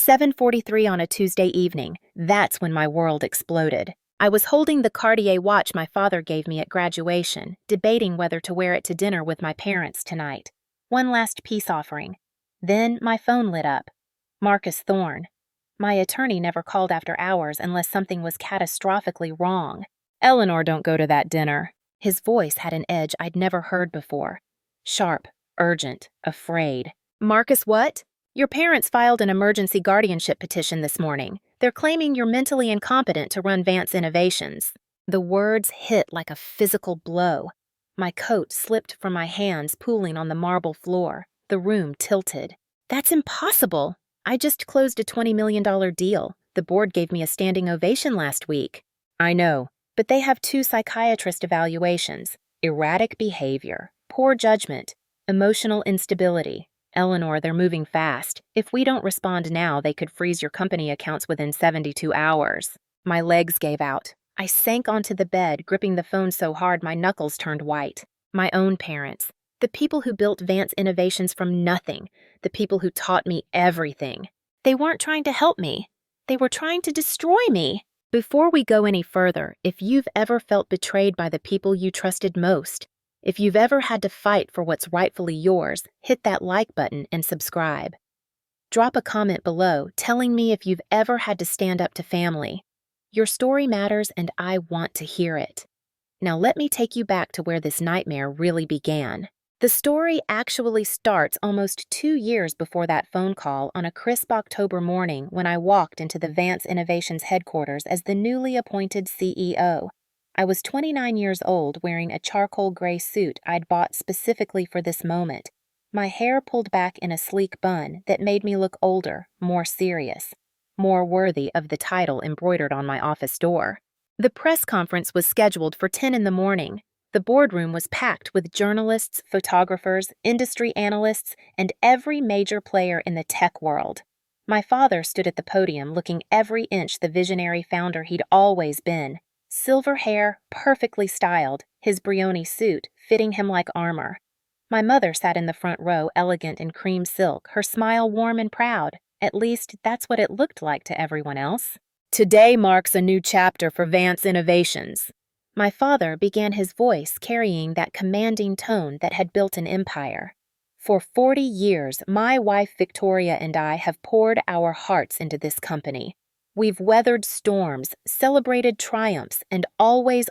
7:43 on a Tuesday evening. That's when my world exploded. I was holding the Cartier watch my father gave me at graduation, debating whether to wear it to dinner with my parents tonight. One last peace offering. Then my phone lit up. Marcus Thorne. My attorney never called after hours unless something was catastrophically wrong. "Eleanor, don't go to that dinner." His voice had an edge I'd never heard before. Sharp, urgent, afraid. "Marcus, what?" "Your parents filed an emergency guardianship petition this morning. They're claiming you're mentally incompetent to run Vance Innovations." The words hit like a physical blow. My coat slipped from my hands, pooling on the marble floor. The room tilted. "That's impossible. I just closed a $20 million deal. The board gave me a standing ovation last week." "I know, but they have 2 psychiatrist evaluations: erratic behavior, poor judgment, emotional instability. Eleanor, they're moving fast. If we don't respond now, they could freeze your company accounts within 72 hours. My legs gave out. I sank onto the bed, gripping the phone so hard my knuckles turned white. My own parents. The people who built Vance Innovations from nothing. The people who taught me everything. They weren't trying to help me. They were trying to destroy me. Before we go any further, if you've ever felt betrayed by the people you trusted most, if you've ever had to fight for what's rightfully yours, hit that like button and subscribe. Drop a comment below telling me if you've ever had to stand up to family. Your story matters and I want to hear it. Now let me take you back to where this nightmare really began. The story actually starts almost 2 years before that phone call on a crisp October morning when I walked into the Vance Innovations headquarters as the newly appointed CEO. I was 29 years old, wearing a charcoal gray suit I'd bought specifically for this moment, my hair pulled back in a sleek bun that made me look older, more serious, more worthy of the title embroidered on my office door. The press conference was scheduled for 10 in the morning. The boardroom was packed with journalists, photographers, industry analysts, and every major player in the tech world. My father stood at the podium looking every inch the visionary founder he'd always been. Silver hair, perfectly styled, his Brioni suit fitting him like armor. My mother sat in the front row, elegant in cream silk, her smile warm and proud. At least, that's what it looked like to everyone else. "Today marks a new chapter for Vance Innovations." My father began, his voice carrying that commanding tone that had built an empire. "For 40 years, my wife Victoria and I have poured our hearts into this company. We've weathered storms, celebrated triumphs, and always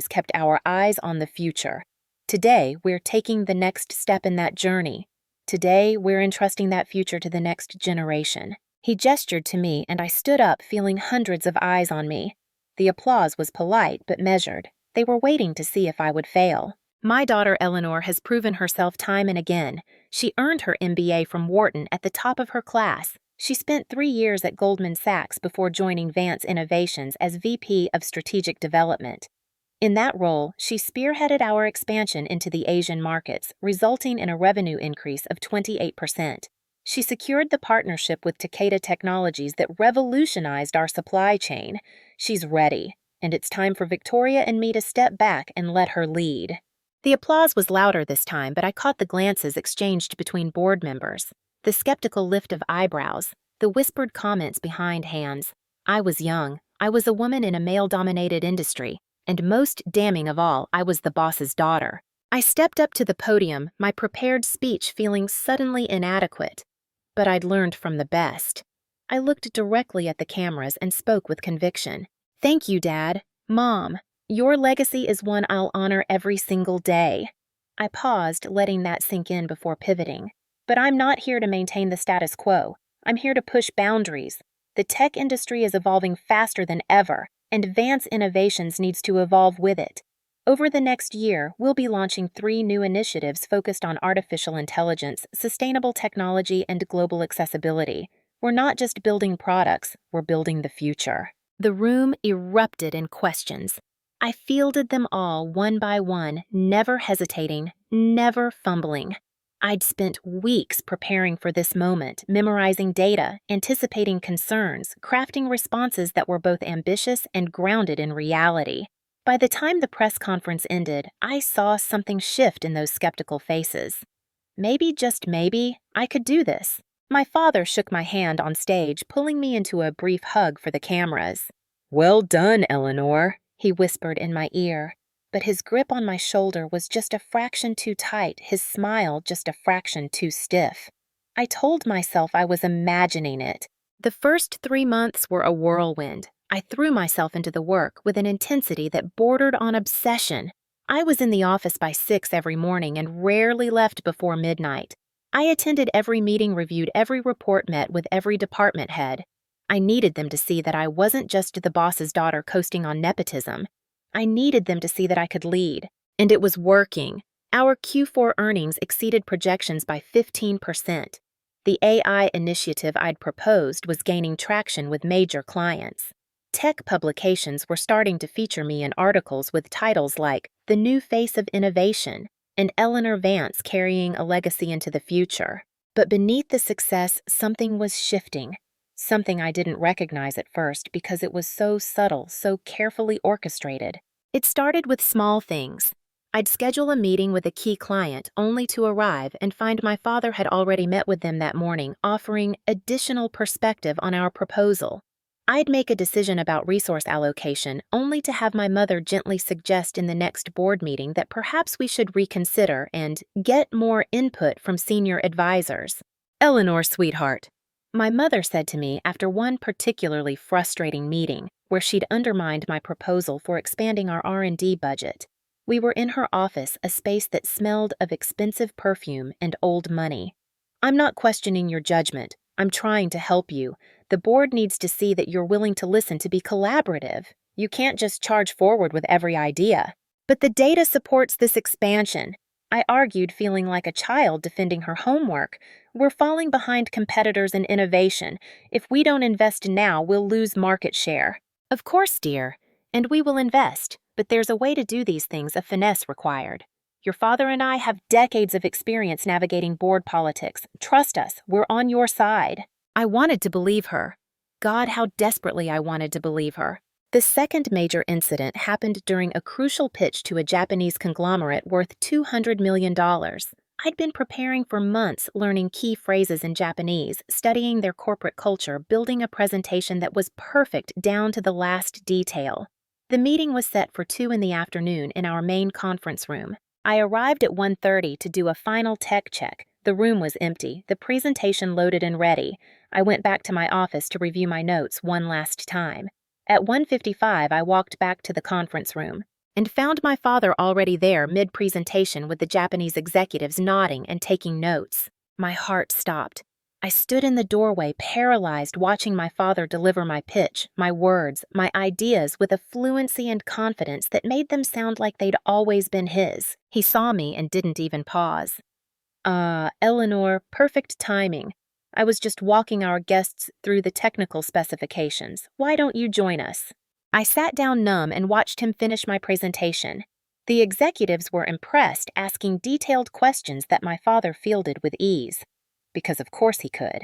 kept our eyes on the future. Today, we're taking the next step in that journey. Today, we're entrusting that future to the next generation." He gestured to me, and I stood up, feeling hundreds of eyes on me. The applause was polite but measured. They were waiting to see if I would fail. My daughter Eleanor has proven herself time and again. She earned her MBA from Wharton at the top of her class. She spent 3 years at Goldman Sachs before joining Vance Innovations as VP of Strategic Development. In that role, she spearheaded our expansion into the Asian markets, resulting in a revenue increase of 28%. She secured the partnership with Takeda Technologies that revolutionized our supply chain. She's ready, and it's time for Victoria and me to step back and let her lead. The applause was louder this time, but I caught the glances exchanged between board members. The skeptical lift of eyebrows, the whispered comments behind hands. I was young. I was a woman in a male-dominated industry. And most damning of all, I was the boss's daughter. I stepped up to the podium, my prepared speech feeling suddenly inadequate. But I'd learned from the best. I looked directly at the cameras and spoke with conviction. "Thank you, Dad. Mom. Your legacy is one I'll honor every single day." I paused, letting that sink in before pivoting. But I'm not here to maintain the status quo. I'm here to push boundaries. The tech industry is evolving faster than ever, and Vance Innovations needs to evolve with it. Over the next year, we'll be launching 3 new initiatives focused on artificial intelligence, sustainable technology, and global accessibility. We're not just building products, we're building the future. The room erupted in questions. I fielded them all one by one, never hesitating, never fumbling. I'd spent weeks preparing for this moment, memorizing data, anticipating concerns, crafting responses that were both ambitious and grounded in reality. By the time the press conference ended, I saw something shift in those skeptical faces. Maybe, just maybe, I could do this. My father shook my hand on stage, pulling me into a brief hug for the cameras. "Well done, Eleanor," he whispered in my ear. But his grip on my shoulder was just a fraction too tight, his smile just a fraction too stiff. I told myself I was imagining it. The first 3 months were a whirlwind. I threw myself into the work with an intensity that bordered on obsession. I was in the office by 6 every morning and rarely left before midnight. I attended every meeting, reviewed every report, met with every department head. I needed them to see that I wasn't just the boss's daughter coasting on nepotism. I needed them to see that I could lead. And it was working. Our Q4 earnings exceeded projections by 15%. The AI initiative I'd proposed was gaining traction with major clients. Tech publications were starting to feature me in articles with titles like "The New Face of Innovation" and "Eleanor Vance Carrying a Legacy into the Future." But beneath the success, something was shifting. Something I didn't recognize at first because it was so subtle, so carefully orchestrated. It started with small things. I'd schedule a meeting with a key client only to arrive and find my father had already met with them that morning, offering additional perspective on our proposal. I'd make a decision about resource allocation only to have my mother gently suggest in the next board meeting that perhaps we should reconsider and get more input from senior advisors. "Eleanor, sweetheart," my mother said to me after one particularly frustrating meeting where she'd undermined my proposal for expanding our R&D budget. We were in her office, a space that smelled of expensive perfume and old money. "I'm not questioning your judgment. I'm trying to help you. The board needs to see that you're willing to listen, to be collaborative. You can't just charge forward with every idea." "But the data supports this expansion," I argued, feeling like a child defending her homework. "We're falling behind competitors in innovation. If we don't invest now, we'll lose market share." "Of course, dear, and we will invest, but there's a way to do these things, a finesse required. Your father and I have decades of experience navigating board politics. Trust us, we're on your side." I wanted to believe her. God, how desperately I wanted to believe her. The second major incident happened during a crucial pitch to a Japanese conglomerate worth $200 million. I'd been preparing for months, learning key phrases in Japanese, studying their corporate culture, building a presentation that was perfect down to the last detail. The meeting was set for 2 in the afternoon in our main conference room. I arrived at 1:30 to do a final tech check. The room was empty, the presentation loaded and ready. I went back to my office to review my notes one last time. At 1:55, I walked back to the conference room and found my father already there mid-presentation with the Japanese executives nodding and taking notes. My heart stopped. I stood in the doorway, paralyzed, watching my father deliver my pitch, my words, my ideas with a fluency and confidence that made them sound like they'd always been his. He saw me and didn't even pause. Eleanor, perfect timing. I was just walking our guests through the technical specifications. Why don't you join us?" I sat down numb and watched him finish my presentation. The executives were impressed, asking detailed questions that my father fielded with ease. Because of course he could.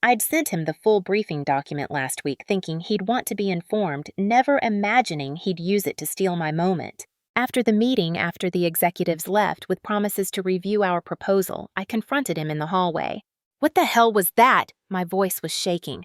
I'd sent him the full briefing document last week, thinking he'd want to be informed, never imagining he'd use it to steal my moment. After the meeting, after the executives left with promises to review our proposal, I confronted him in the hallway. "What the hell was that?" My voice was shaking.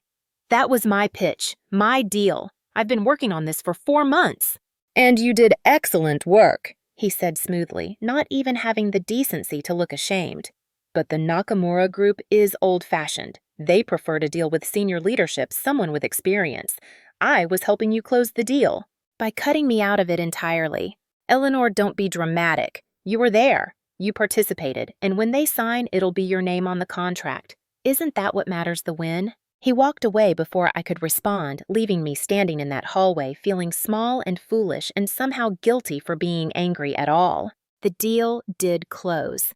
"That was my pitch, my deal. I've been working on this for 4 months. "And you did excellent work," he said smoothly, not even having the decency to look ashamed. "But the Nakamura group is old-fashioned. They prefer to deal with senior leadership, someone with experience. I was helping you close the deal." By cutting me out of it entirely. "Eleanor, don't be dramatic. You were there. You participated, and when they sign, it'll be your name on the contract. Isn't that what matters, the win?" He walked away before I could respond, leaving me standing in that hallway, feeling small and foolish and somehow guilty for being angry at all. The deal did close.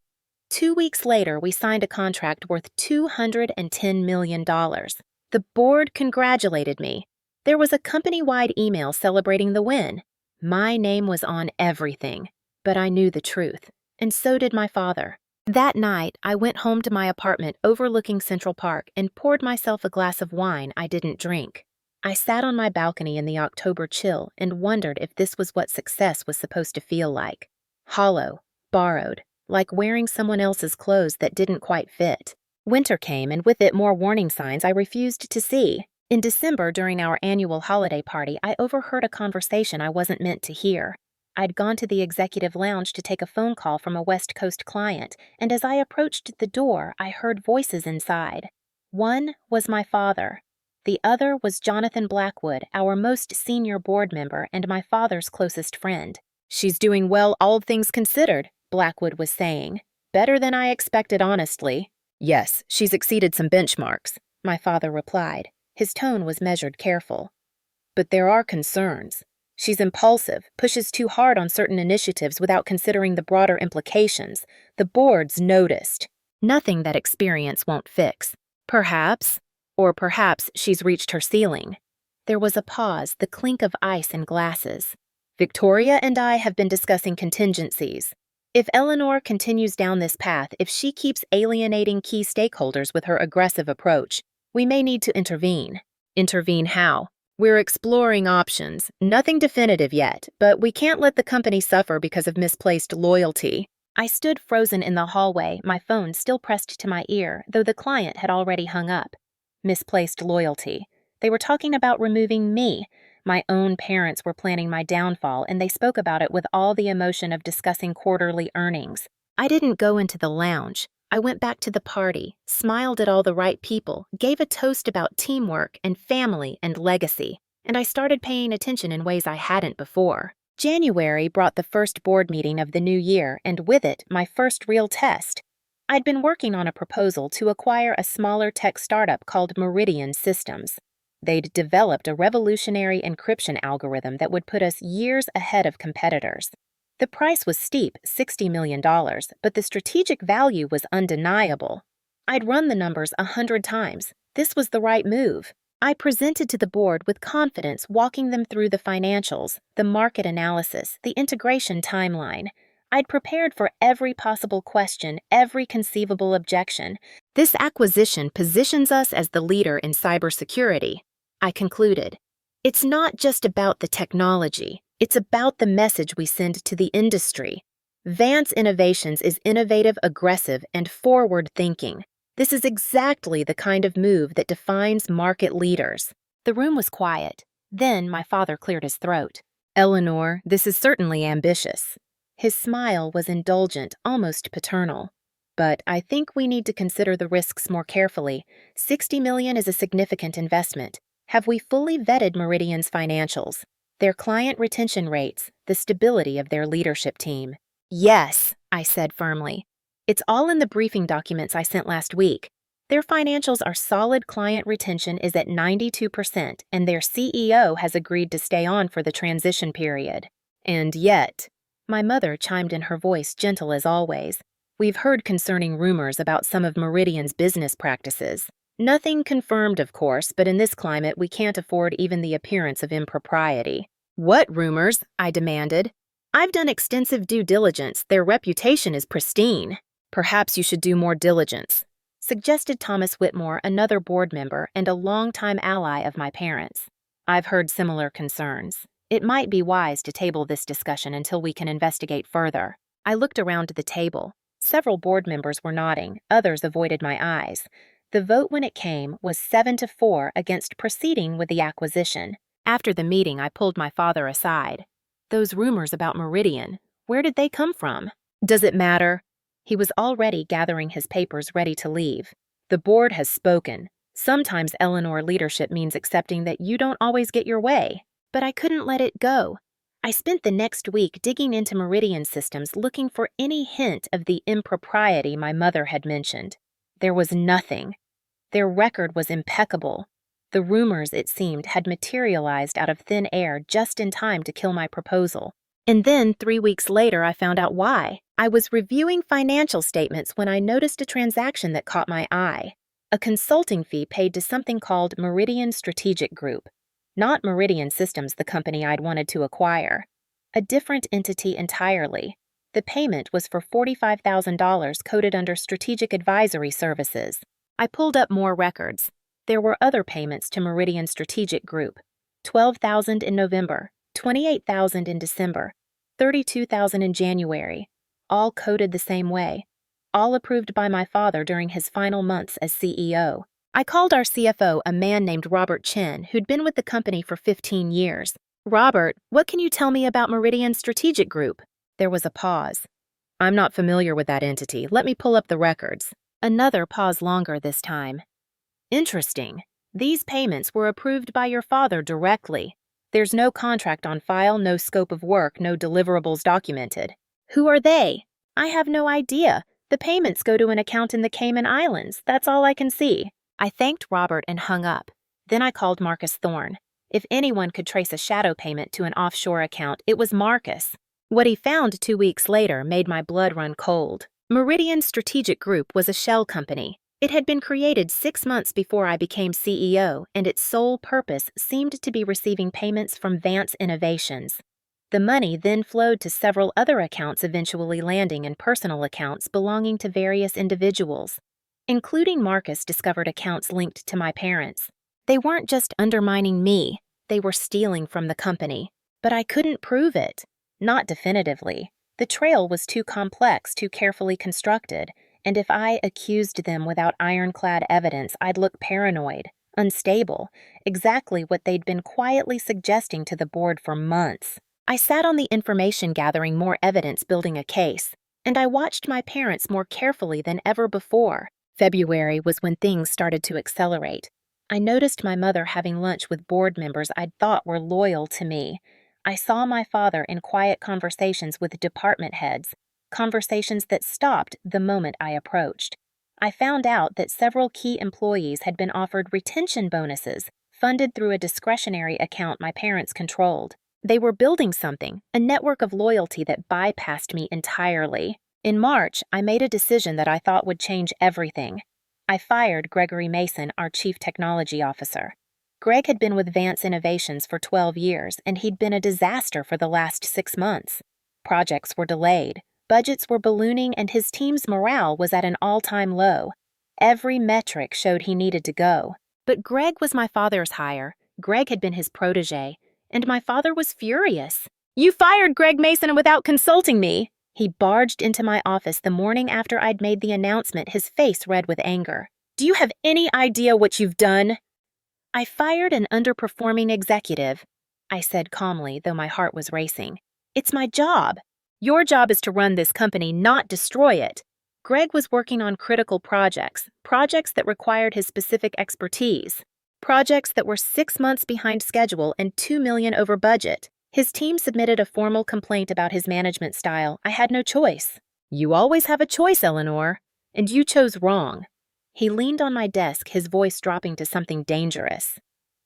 2 weeks later, we signed a contract worth $210 million. The board congratulated me. There was a company-wide email celebrating the win. My name was on everything, but I knew the truth, and so did my father. That night, I went home to my apartment overlooking Central Park and poured myself a glass of wine I didn't drink. I sat on my balcony in the October chill and wondered if this was what success was supposed to feel like. Hollow, borrowed, like wearing someone else's clothes that didn't quite fit. Winter came, and with it more warning signs I refused to see. In December, during our annual holiday party, I overheard a conversation I wasn't meant to hear. I'd gone to the executive lounge to take a phone call from a West Coast client, and as I approached the door, I heard voices inside. One was my father. The other was Jonathan Blackwood, our most senior board member and my father's closest friend. "She's doing well, all things considered," Blackwood was saying. "Better than I expected, honestly." "Yes, she's exceeded some benchmarks," my father replied. His tone was measured, careful. "But there are concerns. She's impulsive, pushes too hard on certain initiatives without considering the broader implications. The board's noticed." Nothing that experience won't fix. Perhaps, or perhaps she's reached her ceiling. There was a pause, the clink of ice in glasses. "Victoria and I have been discussing contingencies. If Eleanor continues down this path, if she keeps alienating key stakeholders with her aggressive approach, we may need to intervene." "Intervene how?" "We're exploring options. Nothing definitive yet, but we can't let the company suffer because of misplaced loyalty." I stood frozen in the hallway, my phone still pressed to my ear, though the client had already hung up. Misplaced loyalty. They were talking about removing me. My own parents were planning my downfall, and they spoke about it with all the emotion of discussing quarterly earnings. I didn't go into the lounge. I went back to the party, smiled at all the right people, gave a toast about teamwork and family and legacy, and I started paying attention in ways I hadn't before. January brought the first board meeting of the new year, and with it, my first real test. I'd been working on a proposal to acquire a smaller tech startup called Meridian Systems. They'd developed a revolutionary encryption algorithm that would put us years ahead of competitors. The price was steep, $60 million, but the strategic value was undeniable. I'd run the numbers 100 times. This was the right move. I presented to the board with confidence, walking them through the financials, the market analysis, the integration timeline. I'd prepared for every possible question, every conceivable objection. "This acquisition positions us as the leader in cybersecurity," I concluded. "It's not just about the technology. It's about the message we send to the industry. Vance Innovations is innovative, aggressive, and forward-thinking. This is exactly the kind of move that defines market leaders." The room was quiet. Then my father cleared his throat. "Eleanor, this is certainly ambitious." His smile was indulgent, almost paternal. "But I think we need to consider the risks more carefully. $60 million is a significant investment. Have we fully vetted Meridian's financials? Their client retention rates, the stability of their leadership team?" "Yes," I said firmly. "It's all in the briefing documents I sent last week. Their financials are solid. Client retention is at 92%, and their CEO has agreed to stay on for the transition period. And yet," my mother chimed in, her voice gentle as always, "we've heard concerning rumors about some of Meridian's business practices. Nothing confirmed, of course, but in this climate we can't afford even the appearance of impropriety." "What rumors?" I demanded. "I've done extensive due diligence. Their reputation is pristine." "Perhaps you should do more diligence," suggested Thomas Whitmore, another board member and a longtime ally of my parents. "I've heard similar concerns. It might be wise to table this discussion until we can investigate further." I looked around the table. Several board members were nodding, others avoided my eyes. The vote when it came was 7-4 against proceeding with the acquisition. After the meeting, I pulled my father aside. "Those rumors about Meridian, where did they come from?" "Does it matter?" He was already gathering his papers, ready to leave. "The board has spoken. Sometimes Eleanor leadership means accepting that you don't always get your way." But I couldn't let it go. I spent the next week digging into Meridian Systems, looking for any hint of the impropriety my mother had mentioned. There was nothing. Their record was impeccable. The rumors, it seemed, had materialized out of thin air just in time to kill my proposal. And then, 3 weeks later, I found out why. I was reviewing financial statements when I noticed a transaction that caught my eye. A consulting fee paid to something called Meridian Strategic Group. Not Meridian Systems, the company I'd wanted to acquire. A different entity entirely. The payment was for $45,000 coded under Strategic Advisory Services. I pulled up more records. There were other payments to Meridian Strategic Group. $12,000 in November, $28,000 in December, $32,000 in January, all coded the same way. all approved by my father during his final months as CEO. I called our CFO, a man named Robert Chin, who'd been with the company for 15 years. "Robert, what can you tell me about Meridian Strategic Group?" There was a pause. "I'm not familiar with that entity. Let me pull up the records." Another pause longer this time. "Interesting. These payments were approved by your father directly. There's no contract on file, no scope of work, no deliverables documented." "Who are they?" "I have no idea. The payments go to an account in the Cayman Islands. That's all I can see." I thanked Robert and hung up. Then I called Marcus Thorne. If anyone could trace a shadow payment to an offshore account, it was Marcus. What he found 2 weeks later made my blood run cold. Meridian Strategic Group was a shell company. It had been created 6 months before I became CEO, and its sole purpose seemed to be receiving payments from Vance Innovations. The money then flowed to several other accounts, eventually landing in personal accounts belonging to various individuals. Including Marcus discovered accounts linked to my parents. They weren't just undermining me, they were stealing from the company. But I couldn't prove it. Not definitively. The trail was too complex, too carefully constructed, and if I accused them without ironclad evidence, I'd look paranoid, unstable, exactly what they'd been quietly suggesting to the board for months. I sat on the information gathering more evidence, building a case, and I watched my parents more carefully than ever before. February was when things started to accelerate. I noticed my mother having lunch with board members I'd thought were loyal to me. I saw my father in quiet conversations with department heads, conversations that stopped the moment I approached. I found out that several key employees had been offered retention bonuses, funded through a discretionary account my parents controlled. They were building something, a network of loyalty that bypassed me entirely. In March, I made a decision that I thought would change everything. I fired Gregory Mason, our chief technology officer. Greg had been with Vance Innovations for 12 years, and he'd been a disaster for the last 6 months. Projects were delayed, budgets were ballooning, and his team's morale was at an all-time low. Every metric showed he needed to go. But Greg was my father's hire. Greg had been his protege, and my father was furious. "You fired Greg Mason without consulting me!" He barged into my office the morning after I'd made the announcement, his face red with anger. "Do you have any idea what you've done?" "I fired an underperforming executive," I said calmly, though my heart was racing. "It's my job. Your job is to run this company, not destroy it." Greg was working on critical projects that required his specific expertise, projects that were 6 months behind schedule and $2 million over budget. His team submitted a formal complaint about his management style. I had no choice. "You always have a choice, Eleanor, and you chose wrong." He leaned on my desk, his voice dropping to something dangerous.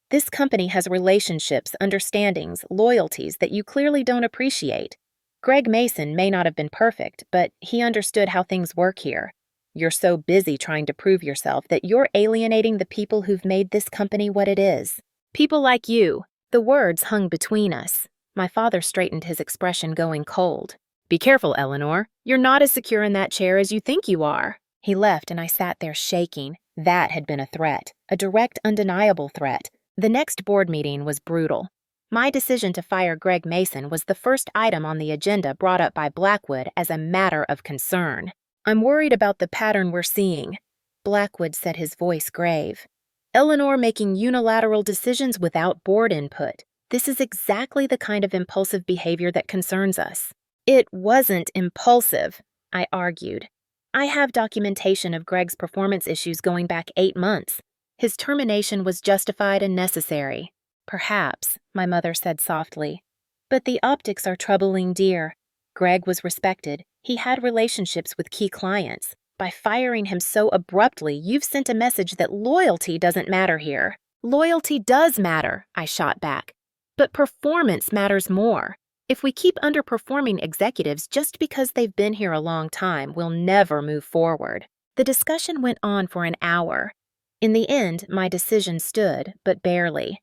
"This company has relationships, understandings, loyalties that you clearly don't appreciate. Greg Mason may not have been perfect, but he understood how things work here. You're so busy trying to prove yourself that you're alienating the people who've made this company what it is. People like you." The words hung between us. My father straightened, his expression going cold. "Be careful, Eleanor. You're not as secure in that chair as you think you are." He left, and I sat there shaking. That had been a threat, a direct, undeniable threat. The next board meeting was brutal. My decision to fire Greg Mason was the first item on the agenda brought up by Blackwood as a matter of concern. "I'm worried about the pattern we're seeing," Blackwood said, his voice grave. "Eleanor making unilateral decisions without board input. This is exactly the kind of impulsive behavior that concerns us." "It wasn't impulsive," I argued. "I have documentation of Greg's performance issues going back 8 months. His termination was justified and necessary." "Perhaps," my mother said softly. "But the optics are troubling, dear. Greg was respected. He had relationships with key clients. By firing him so abruptly, you've sent a message that loyalty doesn't matter here." "Loyalty does matter," I shot back. "But performance matters more. If we keep underperforming executives just because they've been here a long time, we'll never move forward." The discussion went on for an hour. In the end, my decision stood, but barely.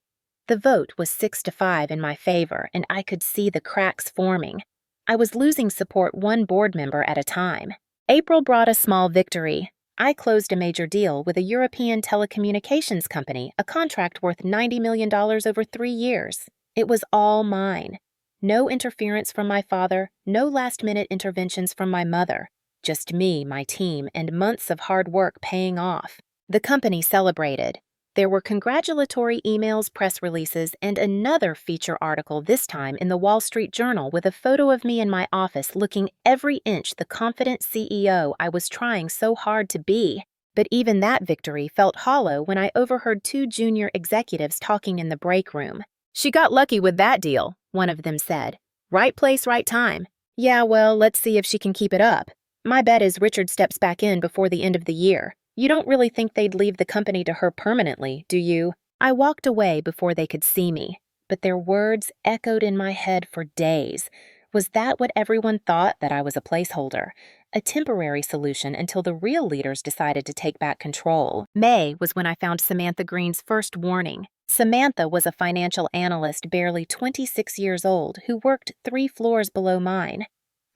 The vote was 6-5 in my favor, and I could see the cracks forming. I was losing support one board member at a time. April brought a small victory. I closed a major deal with a European telecommunications company, a contract worth $90 million over 3 years. It was all mine. No interference from my father, no last-minute interventions from my mother. Just me, my team, and months of hard work paying off. The company celebrated. There were congratulatory emails, press releases, and another feature article, this time in the Wall Street Journal, with a photo of me in my office looking every inch the confident CEO I was trying so hard to be. But even that victory felt hollow when I overheard two junior executives talking in the break room. "She got lucky with that deal," one of them said. "Right place, right time." "Yeah, well, let's see if she can keep it up. My bet is Richard steps back in before the end of the year. You don't really think they'd leave the company to her permanently, do you?" I walked away before they could see me, but their words echoed in my head for days. Was that what everyone thought, that I was a placeholder? A temporary solution until the real leaders decided to take back control. May was when I found Samantha Green's first warning. Samantha was a financial analyst barely 26 years old who worked 3 floors below mine.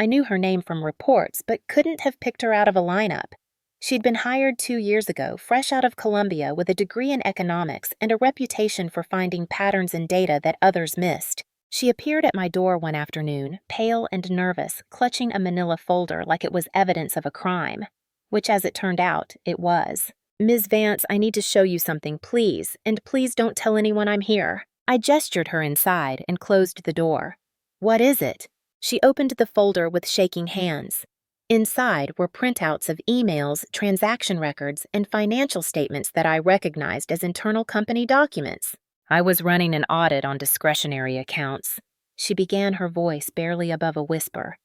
I knew her name from reports, but couldn't have picked her out of a lineup. She'd been hired 2 years ago, fresh out of Columbia with a degree in economics and a reputation for finding patterns in data that others missed. She appeared at my door one afternoon, pale and nervous, clutching a manila folder like it was evidence of a crime, which, as it turned out, it was. "Ms. Vance, I need to show you something, please, and please don't tell anyone I'm here." I gestured her inside and closed the door. "What is it?" She opened the folder with shaking hands. Inside were printouts of emails, transaction records, and financial statements that I recognized as internal company documents. "I was running an audit on discretionary accounts." She began, her voice barely above a whisper.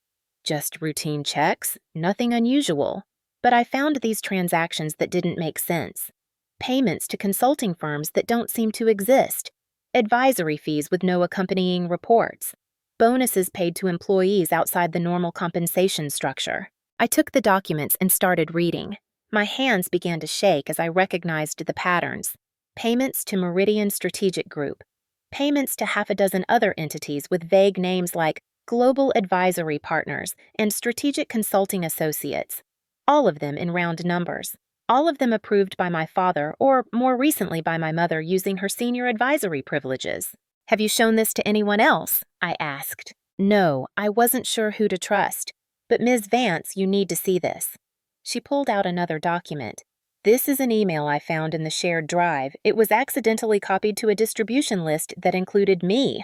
"Just routine checks, nothing unusual. But I found these transactions that didn't make sense. Payments to consulting firms that don't seem to exist. Advisory fees with no accompanying reports. Bonuses paid to employees outside the normal compensation structure." I took the documents and started reading. My hands began to shake as I recognized the patterns. Payments to Meridian Strategic Group. Payments to half a dozen other entities with vague names like Global Advisory Partners and Strategic Consulting Associates. All of them in round numbers. All of them approved by my father, or more recently by my mother, using her senior advisory privileges. "Have you shown this to anyone else?" I asked. No, I wasn't sure who to trust. "But Ms. Vance, you need to see this." She pulled out another document. "This is an email I found in the shared drive. It was accidentally copied to a distribution list that included me."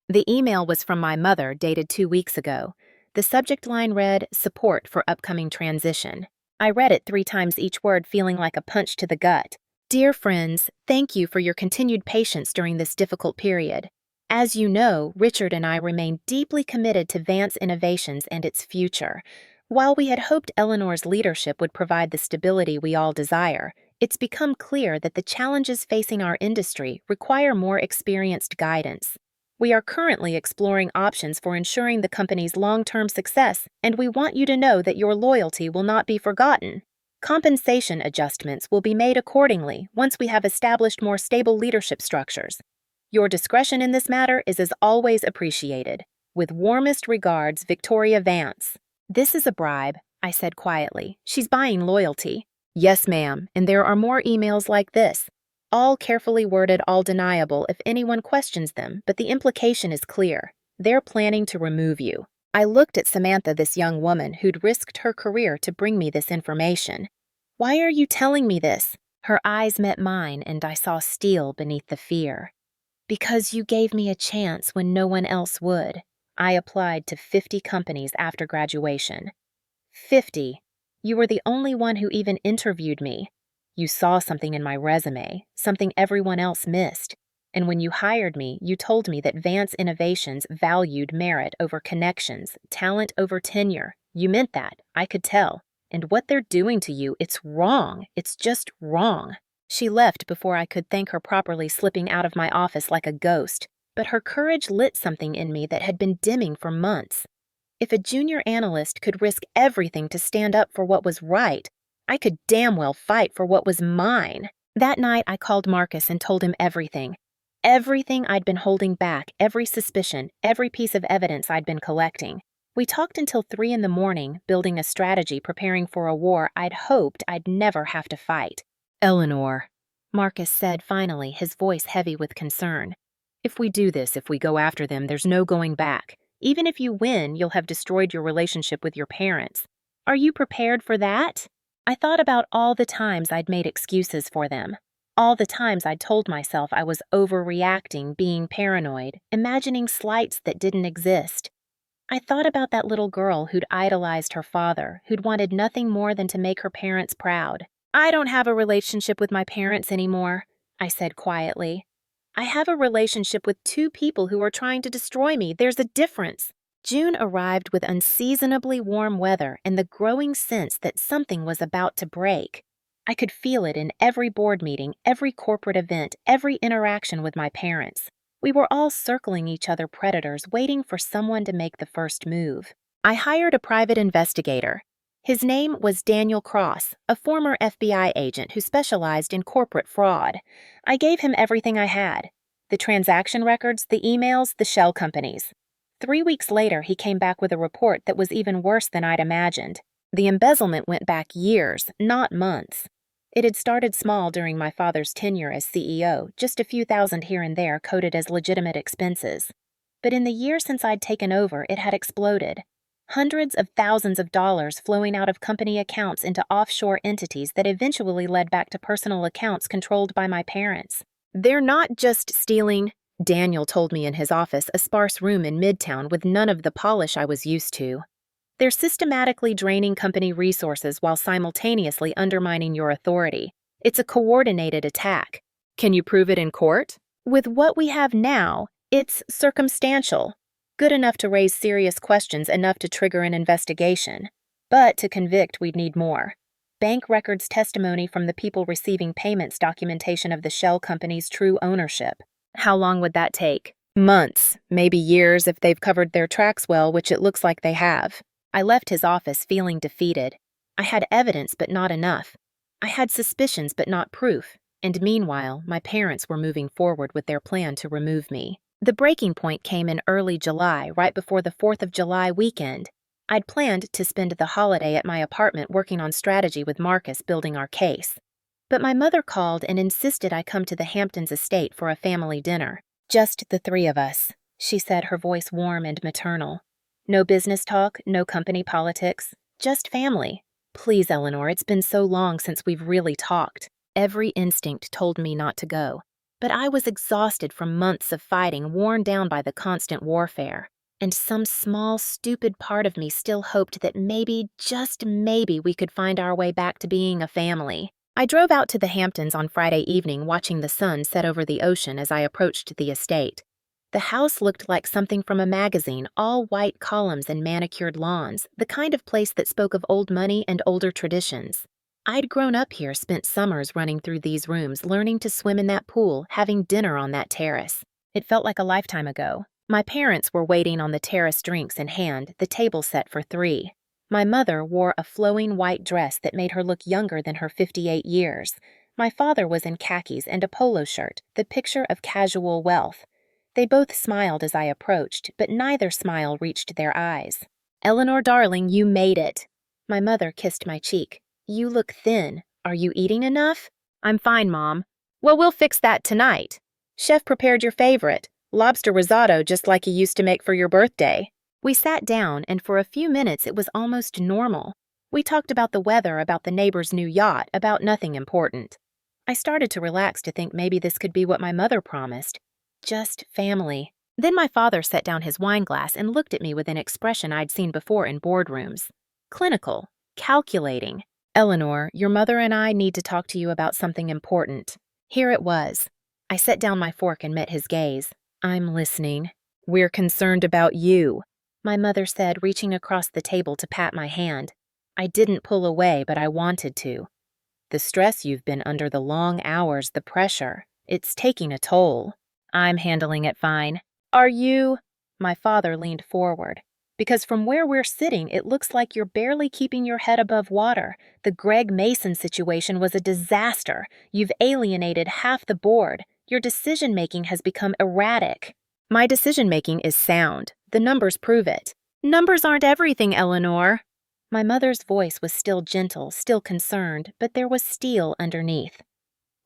The email was from my mother, dated 2 weeks ago. The subject line read, "Support for upcoming transition." I read it 3 times each word, feeling like a punch to the gut. "Dear friends, thank you for your continued patience during this difficult period. As you know, Richard and I remain deeply committed to Vance Innovations and its future. While we had hoped Eleanor's leadership would provide the stability we all desire, it's become clear that the challenges facing our industry require more experienced guidance. We are currently exploring options for ensuring the company's long-term success, and we want you to know that your loyalty will not be forgotten. Compensation adjustments will be made accordingly once we have established more stable leadership structures. Your discretion in this matter is as always appreciated. With warmest regards, Victoria Vance." "This is a bribe," I said quietly. "She's buying loyalty." "Yes, ma'am, and there are more emails like this. All carefully worded, all deniable if anyone questions them, but the implication is clear. They're planning to remove you." I looked at Samantha, this young woman who'd risked her career to bring me this information. "Why are you telling me this?" Her eyes met mine, and I saw steel beneath the fear. "Because you gave me a chance when no one else would. I applied to 50 companies after graduation. 50. You were the only one who even interviewed me. You saw something in my resume, something everyone else missed. And when you hired me, you told me that Vance Innovations valued merit over connections, talent over tenure. You meant that, I could tell. And what they're doing to you, it's wrong. It's just wrong." She left before I could thank her properly, slipping out of my office like a ghost. But her courage lit something in me that had been dimming for months. If a junior analyst could risk everything to stand up for what was right, I could damn well fight for what was mine. That night, I called Marcus and told him everything. Everything I'd been holding back, every suspicion, every piece of evidence I'd been collecting. We talked until 3 in the morning, building a strategy, preparing for a war I'd hoped I'd never have to fight. "Eleanor," Marcus said finally, his voice heavy with concern. "If we do this, if we go after them, there's no going back. Even if you win, you'll have destroyed your relationship with your parents. Are you prepared for that? I thought about all the times I'd made excuses for them. All the times I'd told myself I was overreacting, being paranoid, imagining slights that didn't exist. I thought about that little girl who'd idolized her father, who'd wanted nothing more than to make her parents proud. I don't have a relationship with my parents anymore, I said quietly. I have a relationship with two people who are trying to destroy me. There's a difference. June arrived with unseasonably warm weather and the growing sense that something was about to break. I could feel it in every board meeting, every corporate event, every interaction with my parents. We were all circling each other predators, waiting for someone to make the first move. I hired a private investigator. His name was Daniel Cross, a former FBI agent who specialized in corporate fraud. I gave him everything I had: the transaction records, the emails, the shell companies. 3 weeks later, he came back with a report that was even worse than I'd imagined. The embezzlement went back years, not months. It had started small during my father's tenure as CEO, just a few thousand here and there coded as legitimate expenses. But in the year since I'd taken over, it had exploded. Hundreds of thousands of dollars flowing out of company accounts into offshore entities that eventually led back to personal accounts controlled by my parents. They're not just stealing, Daniel told me in his office, a sparse room in Midtown with none of the polish I was used to. They're systematically draining company resources while simultaneously undermining your authority. It's a coordinated attack. Can you prove it in court? With what we have now, it's circumstantial. Good enough to raise serious questions, enough to trigger an investigation. But to convict, we'd need more. Bank records, testimony from the people receiving payments, documentation of the shell company's true ownership. How long would that take? Months, maybe years if they've covered their tracks well, which it looks like they have. I left his office feeling defeated. I had evidence, but not enough. I had suspicions, but not proof. And meanwhile, my parents were moving forward with their plan to remove me. The breaking point came in early July, right before the 4th of July weekend. I'd planned to spend the holiday at my apartment working on strategy with Marcus building our case. But my mother called and insisted I come to the Hamptons estate for a family dinner. Just the three of us, she said, her voice warm and maternal. No business talk, no company politics, just family. Please, Eleanor, it's been so long since we've really talked. Every instinct told me not to go. But I was exhausted from months of fighting, worn down by the constant warfare. And some small, stupid part of me still hoped that maybe, just maybe, we could find our way back to being a family. I drove out to the Hamptons on Friday evening, watching the sun set over the ocean as I approached the estate. The house looked like something from a magazine, all white columns and manicured lawns, the kind of place that spoke of old money and older traditions. I'd grown up here, spent summers running through these rooms, learning to swim in that pool, having dinner on that terrace. It felt like a lifetime ago. My parents were waiting on the terrace, drinks in hand, the table set for 3. My mother wore a flowing white dress that made her look younger than her 58 years. My father was in khakis and a polo shirt, the picture of casual wealth. They both smiled as I approached, but neither smile reached their eyes. Eleanor, darling, you made it. My mother kissed my cheek. You look thin. Are you eating enough? I'm fine, Mom. Well, we'll fix that tonight. Chef prepared your favorite, lobster risotto, just like he used to make for your birthday. We sat down, and for a few minutes it was almost normal. We talked about the weather, about the neighbor's new yacht, about nothing important. I started to relax, to think maybe this could be what my mother promised. Just family. Then my father set down his wine glass and looked at me with an expression I'd seen before in boardrooms. Clinical. Calculating. Eleanor, your mother and I need to talk to you about something important. Here it was. I set down my fork and met his gaze. I'm listening. We're concerned about you, my mother said, reaching across the table to pat my hand. I didn't pull away, but I wanted to. The stress you've been under, the long hours, the pressure, it's taking a toll. I'm handling it fine. Are you? My father leaned forward. Because from where we're sitting, it looks like you're barely keeping your head above water. The Greg Mason situation was a disaster. You've alienated half the board. Your decision-making has become erratic. My decision-making is sound. The numbers prove it. Numbers aren't everything, Eleanor. My mother's voice was still gentle, still concerned, but there was steel underneath.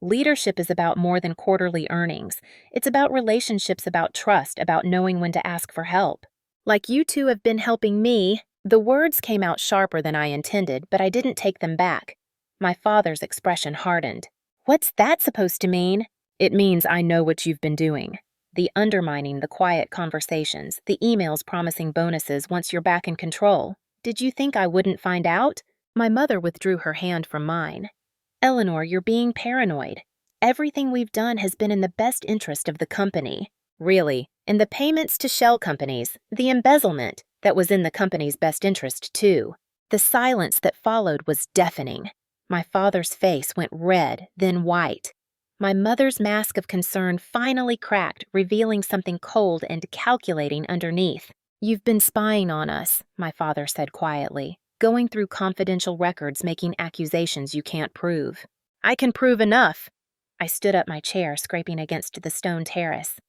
Leadership is about more than quarterly earnings. It's about relationships, about trust, about knowing when to ask for help. Like you two have been helping me, The words came out sharper than I intended, but I didn't take them back. My father's expression hardened. What's that supposed to mean? It means I know what you've been doing. The undermining, the quiet conversations, the emails promising bonuses once you're back in control. Did you think I wouldn't find out? My mother withdrew her hand from mine. Eleanor, you're being paranoid. Everything we've done has been in the best interest of the company. Really, in the payments to shell companies, the embezzlement, that was in the company's best interest too. The silence that followed was deafening. My father's face went red, then white. My mother's mask of concern finally cracked, revealing something cold and calculating underneath. You've been spying on us, my father said quietly, going through confidential records making accusations you can't prove. I can prove enough. I stood up my chair, scraping against the stone terrace.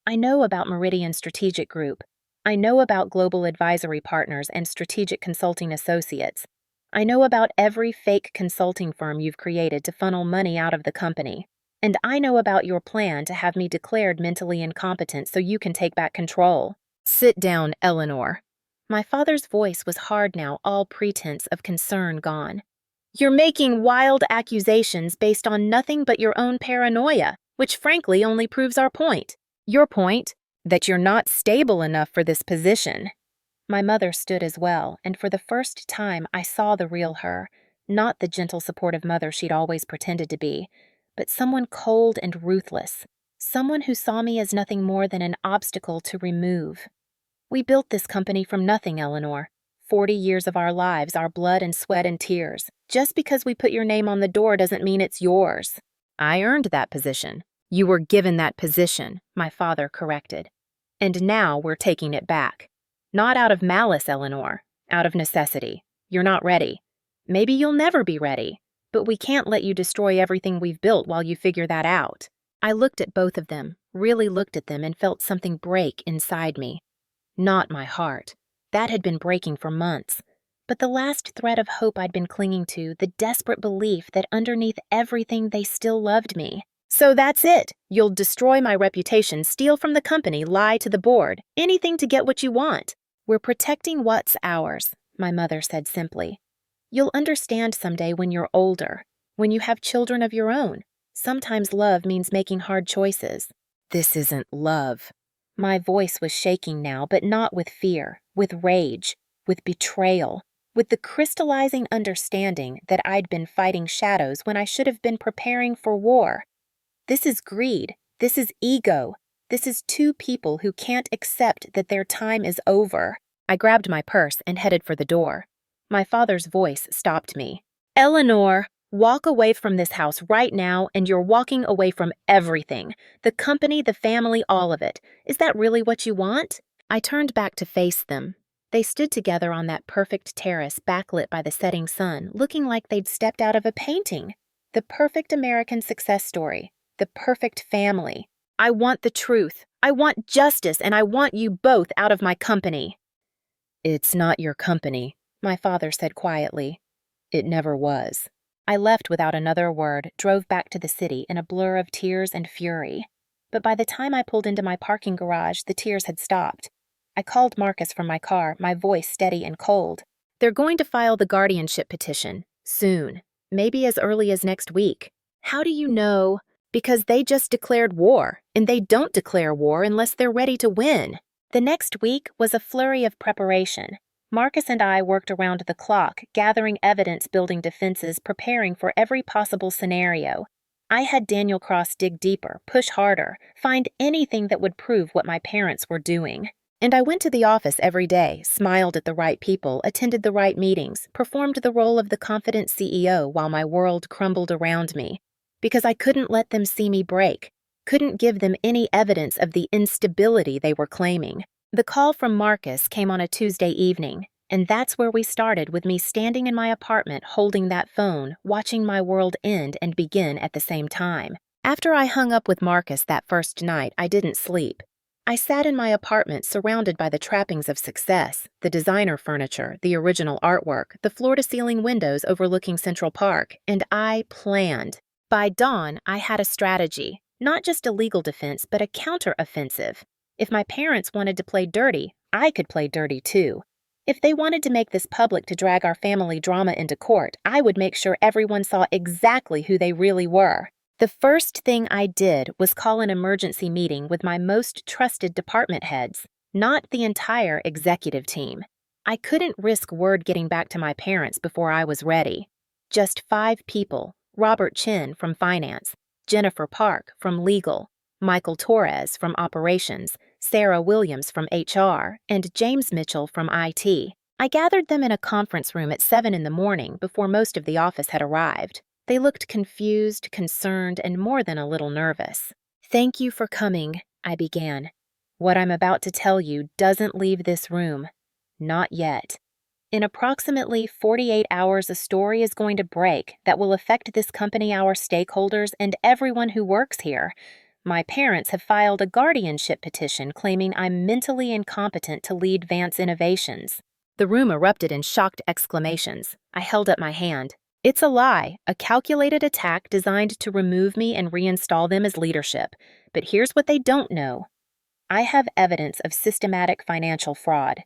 I know about Meridian Strategic Group. I know about Global Advisory Partners and Strategic Consulting Associates. I know about every fake consulting firm you've created to funnel money out of the company. And I know about your plan to have me declared mentally incompetent so you can take back control. Sit down, Eleanor. My father's voice was hard now, all pretense of concern gone. You're making wild accusations based on nothing but your own paranoia, which frankly only proves our point. Your point? That you're not stable enough for this position. My mother stood as well, and for the first time I saw the real her, not the gentle, supportive mother she'd always pretended to be, but someone cold and ruthless, someone who saw me as nothing more than an obstacle to remove. We built this company from nothing, Eleanor. 40 years of our lives, our blood and sweat and tears. Just because we put your name on the door doesn't mean it's yours. I earned that position. You were given that position, my father corrected. And now we're taking it back. Not out of malice, Eleanor. Out of necessity. You're not ready. Maybe you'll never be ready. But we can't let you destroy everything we've built while you figure that out. I looked at both of them, really looked at them, and felt something break inside me. Not my heart. That had been breaking for months. But the last thread of hope I'd been clinging to, the desperate belief that underneath everything they still loved me. So that's it. You'll destroy my reputation, steal from the company, lie to the board. Anything to get what you want. We're protecting what's ours, my mother said simply. You'll understand someday when you're older, when you have children of your own. Sometimes love means making hard choices. This isn't love. My voice was shaking now, but not with fear, with rage, with betrayal, with the crystallizing understanding that I'd been fighting shadows when I should have been preparing for war. This is greed. This is ego. This is two people who can't accept that their time is over. I grabbed my purse and headed for the door. My father's voice stopped me. Eleanor, walk away from this house right now, and you're walking away from everything. The company, the family, all of it. Is that really what you want? I turned back to face them. They stood together on that perfect terrace backlit by the setting sun, looking like they'd stepped out of a painting. The perfect American success story. The perfect family. I want the truth. I want justice, and I want you both out of my company. It's not your company, my father said quietly. It never was. I left without another word, drove back to the city in a blur of tears and fury. But by the time I pulled into my parking garage, the tears had stopped. I called Marcus from my car, my voice steady and cold. They're going to file the guardianship petition. Soon. Maybe as early as next week. How do you know? Because they just declared war, and they don't declare war unless they're ready to win. The next week was a flurry of preparation. Marcus and I worked around the clock, gathering evidence, building defenses, preparing for every possible scenario. I had Daniel Cross dig deeper, push harder, find anything that would prove what my parents were doing. And I went to the office every day, smiled at the right people, attended the right meetings, performed the role of the confident CEO while my world crumbled around me. Because I couldn't let them see me break, couldn't give them any evidence of the instability they were claiming. The call from Marcus came on a Tuesday evening, and that's where we started, with me standing in my apartment holding that phone, watching my world end and begin at the same time. After I hung up with Marcus that first night, I didn't sleep. I sat in my apartment surrounded by the trappings of success, the designer furniture, the original artwork, the floor-to-ceiling windows overlooking Central Park, and I planned. By dawn, I had a strategy, not just a legal defense, but a counter-offensive. If my parents wanted to play dirty, I could play dirty too. If they wanted to make this public to drag our family drama into court, I would make sure everyone saw exactly who they really were. The first thing I did was call an emergency meeting with my most trusted department heads, not the entire executive team. I couldn't risk word getting back to my parents before I was ready. Just 5 people: Robert Chin from finance, Jennifer Park from legal, Michael Torres from operations, Sarah Williams from HR, and James Mitchell from IT. I gathered them in a conference room at 7 in the morning before most of the office had arrived. They looked confused, concerned, and more than a little nervous. "Thank you for coming," I began. "What I'm about to tell you doesn't leave this room. Not yet. In approximately 48 hours, a story is going to break that will affect this company, our stakeholders, and everyone who works here. My parents have filed a guardianship petition claiming I'm mentally incompetent to lead Vance Innovations." The room erupted in shocked exclamations. I held up my hand. "It's a lie, a calculated attack designed to remove me and reinstall them as leadership. But here's what they don't know. I have evidence of systematic financial fraud.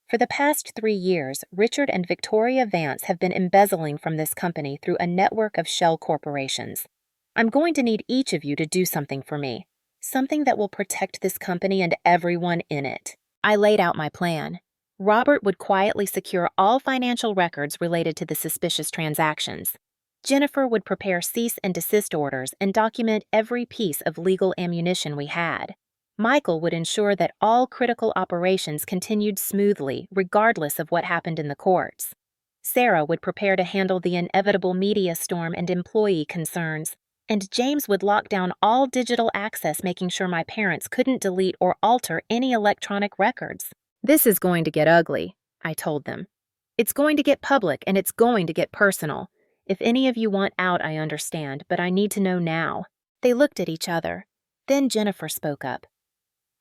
For the past 3 years, Richard and Victoria Vance have been embezzling from this company through a network of shell corporations. I'm going to need each of you to do something for me, something that will protect this company and everyone in it." I laid out my plan. Robert would quietly secure all financial records related to the suspicious transactions. Jennifer would prepare cease and desist orders and document every piece of legal ammunition we had. Michael would ensure that all critical operations continued smoothly, regardless of what happened in the courts. Sarah would prepare to handle the inevitable media storm and employee concerns. And James would lock down all digital access, making sure my parents couldn't delete or alter any electronic records. "This is going to get ugly," I told them. "It's going to get public and it's going to get personal. If any of you want out, I understand, but I need to know now." They looked at each other. Then Jennifer spoke up.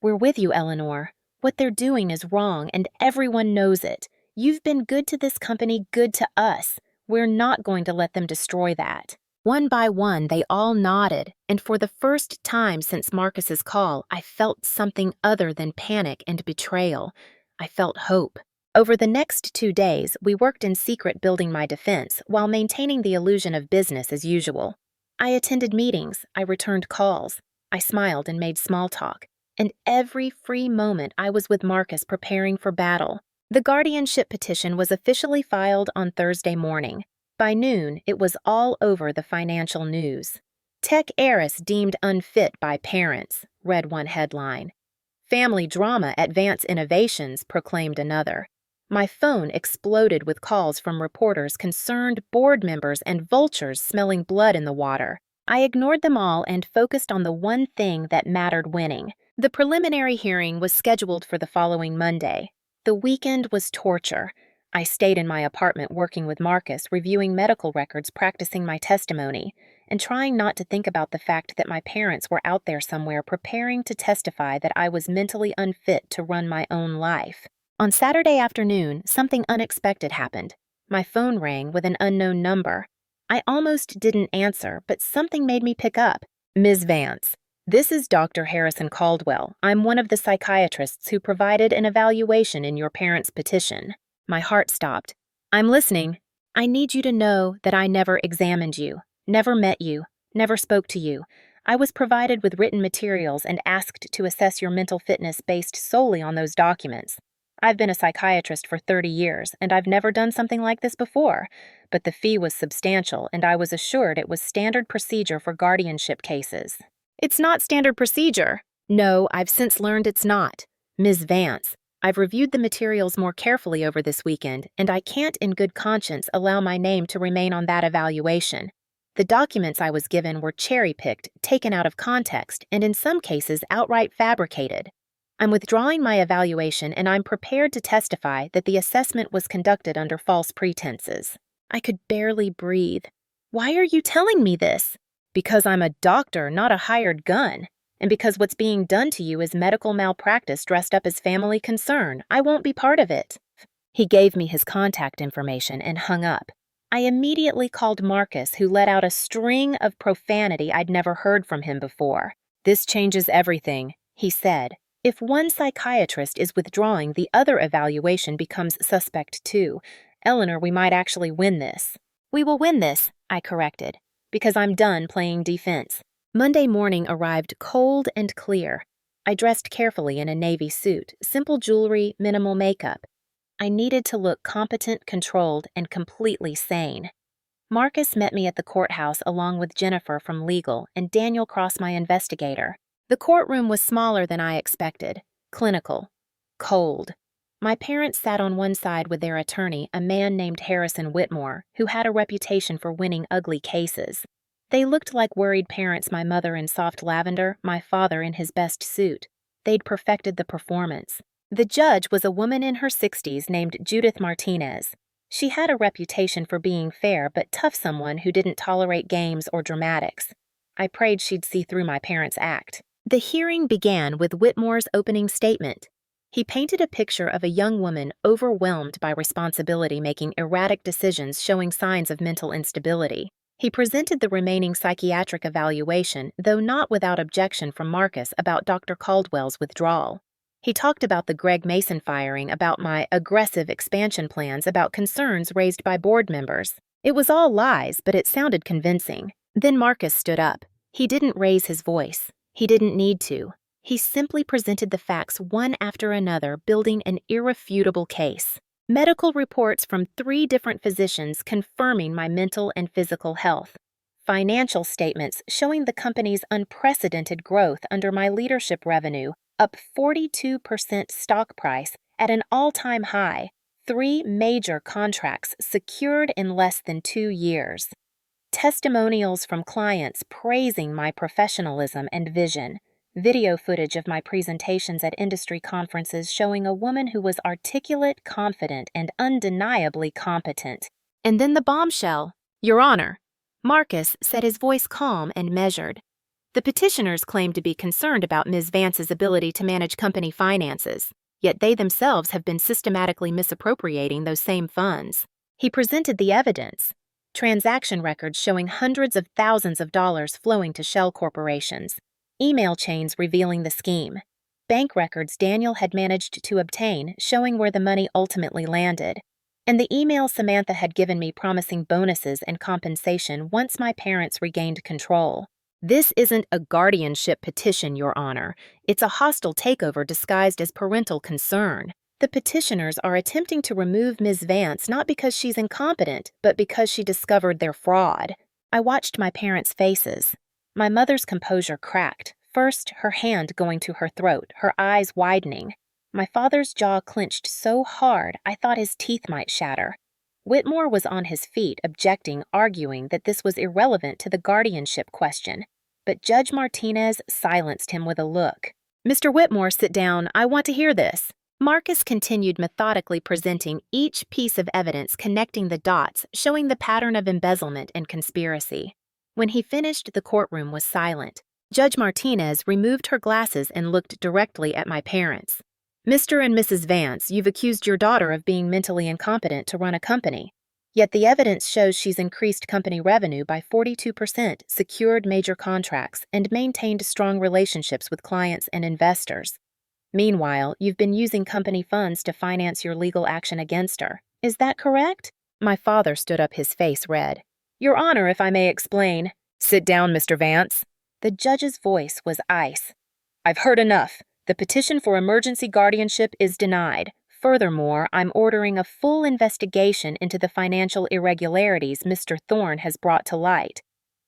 "We're with you, Eleanor. What they're doing is wrong, and everyone knows it. You've been good to this company, good to us. We're not going to let them destroy that." One by one, they all nodded, and for the first time since Marcus's call, I felt something other than panic and betrayal. I felt hope. Over the next 2 days, we worked in secret building my defense while maintaining the illusion of business as usual. I attended meetings, I returned calls, I smiled and made small talk. And every free moment I was with Marcus preparing for battle. The guardianship petition was officially filed on Thursday morning. By noon, it was all over the financial news. "Tech heiress deemed unfit by parents," read one headline. "Family drama at Vance Innovations," proclaimed another. My phone exploded with calls from reporters concerned, board members, and vultures smelling blood in the water. I ignored them all and focused on the one thing that mattered: winning. The preliminary hearing was scheduled for the following Monday. The weekend was torture. I stayed in my apartment working with Marcus, reviewing medical records, practicing my testimony, and trying not to think about the fact that my parents were out there somewhere preparing to testify that I was mentally unfit to run my own life. On Saturday afternoon, something unexpected happened. My phone rang with an unknown number. I almost didn't answer, but something made me pick up. "Ms. Vance, this is Dr. Harrison Caldwell. I'm one of the psychiatrists who provided an evaluation in your parents' petition." My heart stopped. "I'm listening." "I need you to know that I never examined you, never met you, never spoke to you. I was provided with written materials and asked to assess your mental fitness based solely on those documents. I've been a psychiatrist for 30 years, and I've never done something like this before, but the fee was substantial, and I was assured it was standard procedure for guardianship cases." "It's not standard procedure." "No, I've since learned it's not. Ms. Vance, I've reviewed the materials more carefully over this weekend, and I can't in good conscience allow my name to remain on that evaluation. The documents I was given were cherry-picked, taken out of context, and in some cases outright fabricated. I'm withdrawing my evaluation, and I'm prepared to testify that the assessment was conducted under false pretenses." I could barely breathe. "Why are you telling me this?" "Because I'm a doctor, not a hired gun. And because what's being done to you is medical malpractice dressed up as family concern. I won't be part of it." He gave me his contact information and hung up. I immediately called Marcus, who let out a string of profanity I'd never heard from him before. "This changes everything," he said. If one psychiatrist is withdrawing, the other evaluation becomes suspect too. Eleanor, we might actually win this. We will win this, I corrected, because I'm done playing defense. Monday morning arrived cold and clear. I dressed carefully in a navy suit, simple jewelry, minimal makeup. I needed to look competent, controlled, and completely sane. Marcus met me at the courthouse along with Jennifer from legal and Daniel Cross, my investigator. The courtroom was smaller than I expected, clinical, cold. My parents sat on one side with their attorney, a man named Harrison Whitmore, who had a reputation for winning ugly cases. They looked like worried parents, my mother in soft lavender, my father in his best suit. They'd perfected the performance. The judge was a woman in her 60s named Judith Martinez. She had a reputation for being fair but tough, someone who didn't tolerate games or dramatics. I prayed she'd see through my parents' act. The hearing began with Whitmore's opening statement. He painted a picture of a young woman overwhelmed by responsibility, making erratic decisions, showing signs of mental instability. He presented the remaining psychiatric evaluation, though not without objection from Marcus about Dr. Caldwell's withdrawal. He talked about the Greg Mason firing, about my aggressive expansion plans, about concerns raised by board members. It was all lies, but it sounded convincing. Then Marcus stood up. He didn't raise his voice. He didn't need to. He simply presented the facts one after another, building an irrefutable case. Medical reports from 3 different physicians confirming my mental and physical health. Financial statements showing the company's unprecedented growth under my leadership, revenue up 42%, stock price at an all-time high, 3 major contracts secured in less than 2 years. Testimonials from clients praising my professionalism and vision. Video footage of my presentations at industry conferences showing a woman who was articulate, confident, and undeniably competent. And then the bombshell. Your Honor, Marcus said, his voice calm and measured. The petitioners claimed to be concerned about Ms. Vance's ability to manage company finances, yet they themselves have been systematically misappropriating those same funds. He presented the evidence. Transaction records showing hundreds of thousands of dollars flowing to shell corporations. Email chains revealing the scheme. Bank records Daniel had managed to obtain showing where the money ultimately landed. And the email Samantha had given me promising bonuses and compensation once my parents regained control. This isn't a guardianship petition, Your Honor. It's a hostile takeover disguised as parental concern. The petitioners are attempting to remove Ms. Vance not because she's incompetent, but because she discovered their fraud. I watched my parents' faces. My mother's composure cracked, first her hand going to her throat, her eyes widening. My father's jaw clenched so hard I thought his teeth might shatter. Whitmore was on his feet, objecting, arguing that this was irrelevant to the guardianship question. But Judge Martinez silenced him with a look. Mr. Whitmore, sit down. I want to hear this. Marcus continued methodically presenting each piece of evidence, connecting the dots, showing the pattern of embezzlement and conspiracy. When he finished, the courtroom was silent. Judge Martinez removed her glasses and looked directly at my parents. Mr. and Mrs. Vance, you've accused your daughter of being mentally incompetent to run a company. Yet the evidence shows she's increased company revenue by 42%, secured major contracts, and maintained strong relationships with clients and investors. Meanwhile, you've been using company funds to finance your legal action against her. Is that correct? My father stood up, his face red. Your Honor, if I may explain. Sit down, Mr. Vance. The judge's voice was ice. I've heard enough. The petition for emergency guardianship is denied. Furthermore, I'm ordering a full investigation into the financial irregularities Mr. Thorne has brought to light.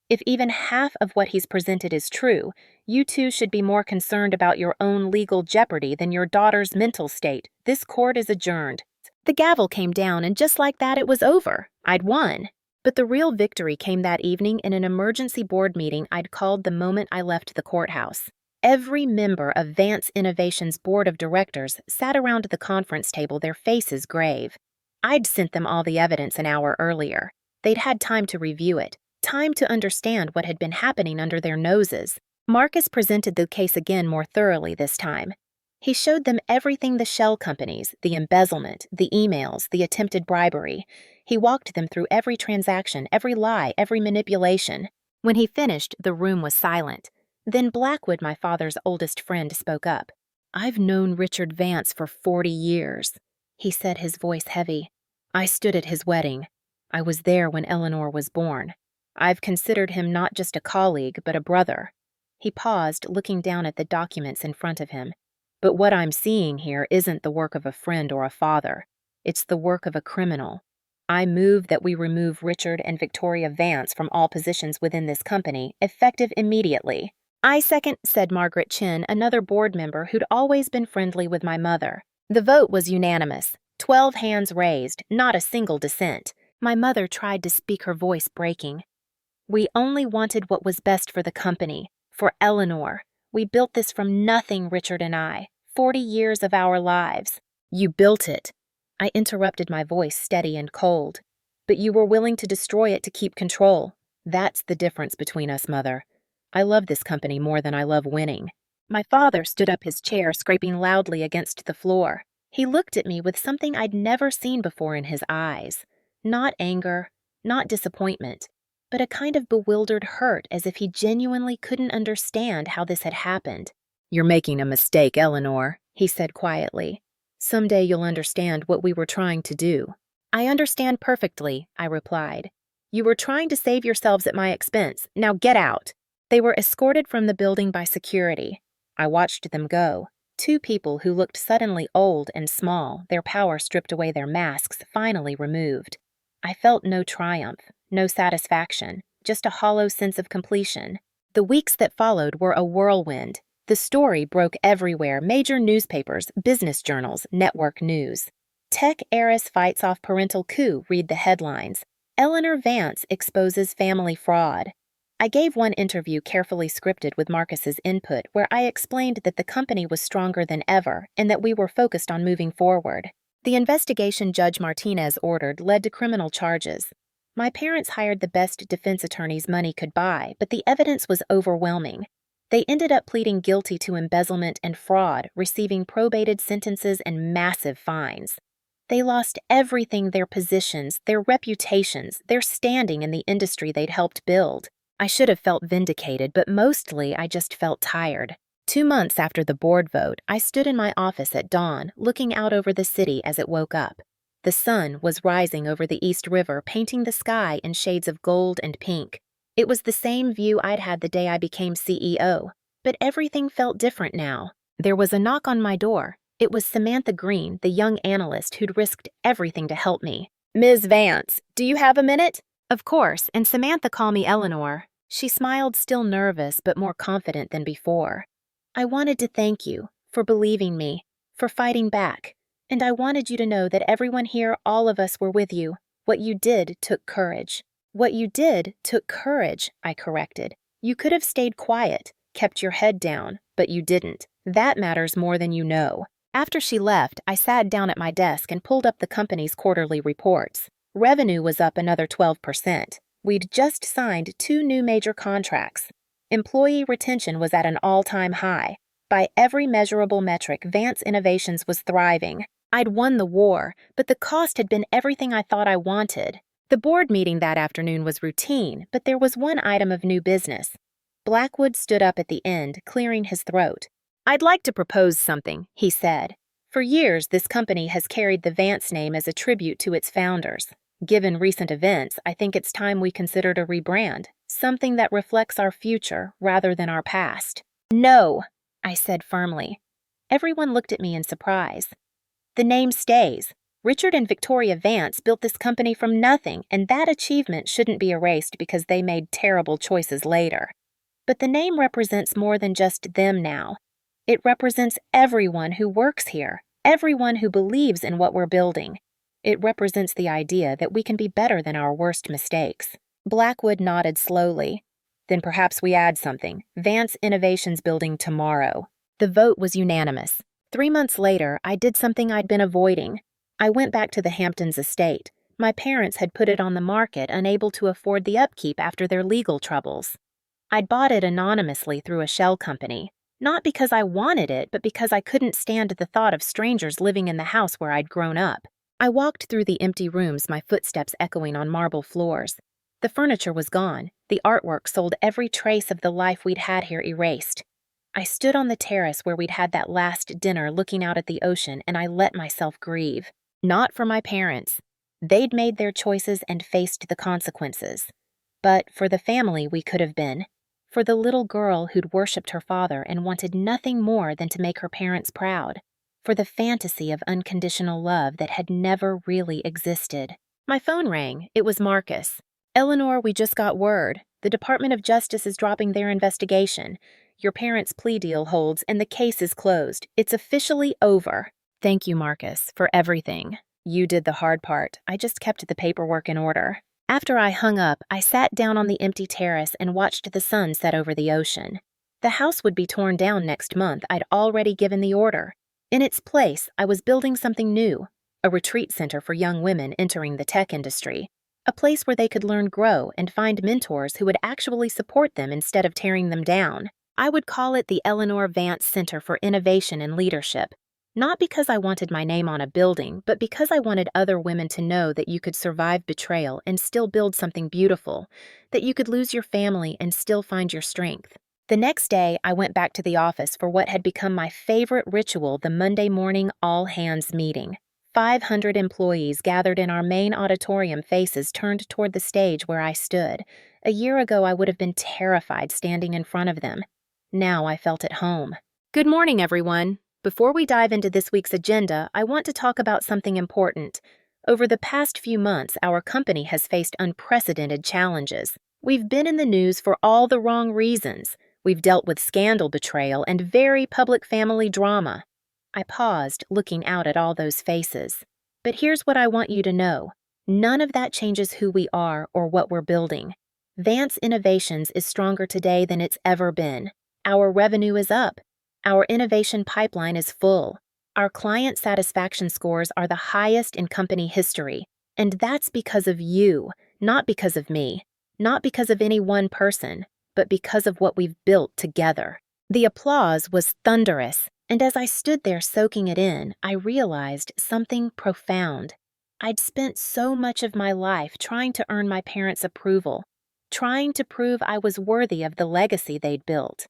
If even half of what he's presented is true, you two should be more concerned about your own legal jeopardy than your daughter's mental state. This court is adjourned. The gavel came down, and just like that, it was over. I'd won. But the real victory came that evening in an emergency board meeting I'd called the moment I left the courthouse. Every member of Vance Innovation's board of directors sat around the conference table, their faces grave. I'd sent them all the evidence an hour earlier. They'd had time to review it, time to understand what had been happening under their noses. Marcus presented the case again more thoroughly this time. He showed them everything: the shell companies, the embezzlement, the emails, the attempted bribery. He walked them through every transaction, every lie, every manipulation. When he finished, the room was silent. Then Blackwood, my father's oldest friend, spoke up. I've known Richard Vance for 40 years, he said, his voice heavy. I stood at his wedding. I was there when Eleanor was born. I've considered him not just a colleague, but a brother. He paused, looking down at the documents in front of him. But what I'm seeing here isn't the work of a friend or a father. It's the work of a criminal. I move that we remove Richard and Victoria Vance from all positions within this company, effective immediately. I second, said Margaret Chin, another board member who'd always been friendly with my mother. The vote was unanimous. 12 hands raised, not a single dissent. My mother tried to speak, her voice breaking. We only wanted what was best for the company, for Eleanor. We built this from nothing, Richard and I. 40 years of our lives. You built it. I interrupted, my voice steady and cold. But you were willing to destroy it to keep control. That's the difference between us, Mother. I love this company more than I love winning. My father stood up, his chair scraping loudly against the floor. He looked at me with something I'd never seen before in his eyes. Not anger, not disappointment, but a kind of bewildered hurt, as if he genuinely couldn't understand how this had happened. You're making a mistake, Eleanor, he said quietly. Someday you'll understand what we were trying to do. I understand perfectly, I replied. You were trying to save yourselves at my expense. Now get out. They were escorted from the building by security. I watched them go. 2 people who looked suddenly old and small, their power stripped away, their masks finally removed. I felt no triumph, no satisfaction, just a hollow sense of completion. The weeks that followed were a whirlwind. The story broke everywhere: major newspapers, business journals, network news. Tech heiress fights off parental coup, read the headlines. Eleanor Vance exposes family fraud. I gave one interview, carefully scripted with Marcus's input, where I explained that the company was stronger than ever and that we were focused on moving forward. The investigation Judge Martinez ordered led to criminal charges. My parents hired the best defense attorneys money could buy, but the evidence was overwhelming. They ended up pleading guilty to embezzlement and fraud, receiving probated sentences and massive fines. They lost everything: their positions, their reputations, their standing in the industry they'd helped build. I should have felt vindicated, but mostly I just felt tired. 2 months after the board vote, I stood in my office at dawn, looking out over the city as it woke up. The sun was rising over the East River, painting the sky in shades of gold and pink. It was the same view I'd had the day I became CEO, but everything felt different now. There was a knock on my door. It was Samantha Green, the young analyst who'd risked everything to help me. Ms. Vance, do you have a minute? Of course, and Samantha, call me Eleanor. She smiled, still nervous but more confident than before. I wanted to thank you for believing me, for fighting back, and I wanted you to know that everyone here, all of us, were with you. What you did took courage. What you did took courage, I corrected. You could have stayed quiet, kept your head down, but you didn't. That matters more than you know. After she left, I sat down at my desk and pulled up the company's quarterly reports. Revenue was up another 12%. We'd just signed 2 new major contracts. Employee retention was at an all-time high. By every measurable metric, Vance Innovations was thriving. I'd won the war, but the cost had been everything I thought I wanted. The board meeting that afternoon was routine, but there was one item of new business. Blackwood stood up at the end, clearing his throat. I'd like to propose something, he said. For years, this company has carried the Vance name as a tribute to its founders. Given recent events, I think it's time we considered a rebrand, something that reflects our future rather than our past. No, I said firmly. Everyone looked at me in surprise. The name stays. Richard and Victoria Vance built this company from nothing, and that achievement shouldn't be erased because they made terrible choices later. But the name represents more than just them now. It represents everyone who works here, everyone who believes in what we're building. It represents the idea that we can be better than our worst mistakes. Blackwood nodded slowly. Then perhaps we add something. Vance Innovations Building tomorrow. The vote was unanimous. 3 months later, I did something I'd been avoiding. I went back to the Hamptons estate. My parents had put it on the market, unable to afford the upkeep after their legal troubles. I'd bought it anonymously through a shell company. Not because I wanted it, but because I couldn't stand the thought of strangers living in the house where I'd grown up. I walked through the empty rooms, my footsteps echoing on marble floors. The furniture was gone. The artwork sold, every trace of the life we'd had here erased. I stood on the terrace where we'd had that last dinner looking out at the ocean, and I let myself grieve. Not for my parents. They'd made their choices and faced the consequences. But for the family we could have been. For the little girl who'd worshipped her father and wanted nothing more than to make her parents proud. For the fantasy of unconditional love that had never really existed. My phone rang. It was Marcus. "Eleanor, we just got word. The Department of Justice is dropping their investigation. Your parents' plea deal holds, and the case is closed. It's officially over." "Thank you, Marcus, for everything. You did the hard part. I just kept the paperwork in order." After I hung up, I sat down on the empty terrace and watched the sun set over the ocean. The house would be torn down next month. I'd already given the order. In its place, I was building something new, a retreat center for young women entering the tech industry, a place where they could learn, grow, and find mentors who would actually support them instead of tearing them down. I would call it the Eleanor Vance Center for Innovation and Leadership, not because I wanted my name on a building, but because I wanted other women to know that you could survive betrayal and still build something beautiful, that you could lose your family and still find your strength. The next day, I went back to the office for what had become my favorite ritual, the Monday morning all-hands meeting. 500 employees gathered in our main auditorium, faces turned toward the stage where I stood. A year ago, I would have been terrified standing in front of them. Now I felt at home. "Good morning, everyone. Before we dive into this week's agenda, I want to talk about something important. Over the past few months, our company has faced unprecedented challenges. We've been in the news for all the wrong reasons. We've dealt with scandal, betrayal, and very public family drama." I paused, looking out at all those faces. "But here's what I want you to know. None of that changes who we are or what we're building. Vance Innovations is stronger today than it's ever been. Our revenue is up. Our innovation pipeline is full. Our client satisfaction scores are the highest in company history. And that's because of you, not because of me, not because of any one person, but because of what we've built together." The applause was thunderous, and as I stood there soaking it in, I realized something profound. I'd spent so much of my life trying to earn my parents' approval, trying to prove I was worthy of the legacy they'd built.